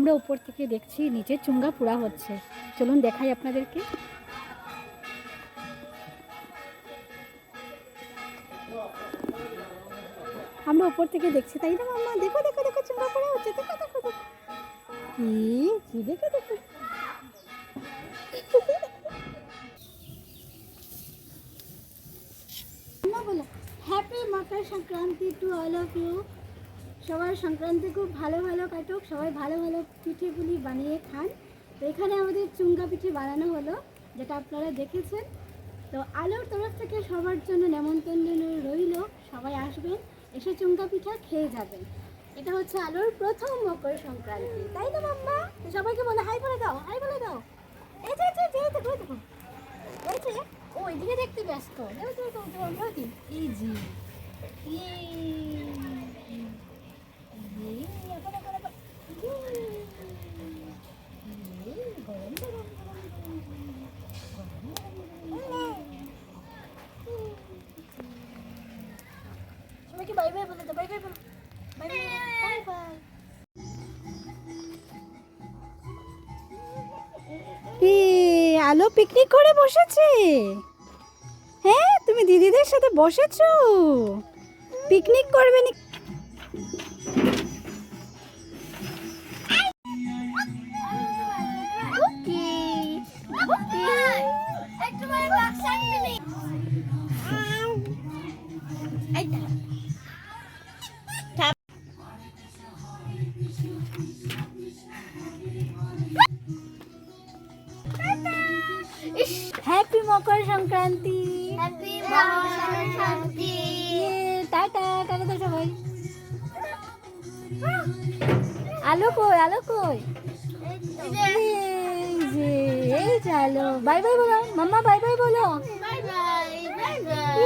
আমরা উপর থেকে দেখছি নিচে চুঙ্গা পোড়া হচ্ছে। চলুন দেখাই আপনাদেরকে। আমরা উপর থেকে দেখছি, তাই না মাম্মা? দেখো দেখো দেখো, চুঙ্গা পোড়া হচ্ছে, দেখো দেখো দেখো। কি দেখো দেখো। বলো happy Makar Sankranti to all of you. সবার সংক্রান্তি খুব ভালো ভালো কাটুক, সবাই ভালো ভালো পিঠেগুলি বানিয়ে খান। তো এখানে আমাদের চুঙ্গা পিঠে বানানো হলো, যেটা আপনারা দেখেছেন। তো আলোর তরফ থেকে সবার জন্য নেমন্তন্ন রইল, সবাই আসবেন, এসে চুঙ্গা পিঠা খেয়ে যাবেন। এটা হচ্ছে আলোর প্রথম মকর সংক্রান্তি, তাই তো মাম্মা? তো সবাইকে বলে হাই বলে দাও, হাই বলে দাও। এই যে দেখো দেখো, ওই যে ওই দিকে দেখতে ব্যস্ত। এই জি সবাইকে বাই বাই বলে দাও, বাই বাই বলো, বাই বাই বাই বাই। আলো পিকনিক করে বসেছে। হ্যাঁ, তুমি দিদিদের সাথে বসেছো, পিকনিক করবে নি? Happy Makar Sankranti, happy Makar Sankranti. Tata tata তো সবাই। আলো কই, আলো কই? এই যে এই চলো, বাই বাই বলো মাম্মা, বাই বাই বলো। Bye bye bye bye.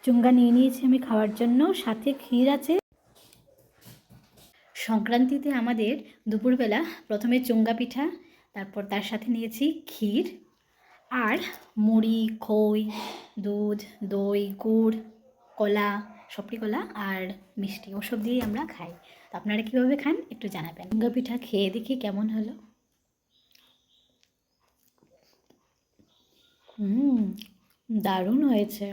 চুঙ্গা নিয়ে নিয়েছি আমি খাওয়ার জন্য, সাথে ক্ষীর আছে। সংক্রান্তিতে আমাদের দুপুরবেলা প্রথমে চুঙ্গা পিঠা, তারপর তার সাথে নিয়েছি ক্ষীর আর মুড়ি, খই, দুধ, দই, গুড়, কলা, সবরি কলা আর মিষ্টি, ওসব দিয়েই আমরা খাই। তো আপনারা কীভাবে খান একটু জানাবেন। চুঙ্গা পিঠা খেয়ে দেখি কেমন হলো। দারুণ হয়েছে।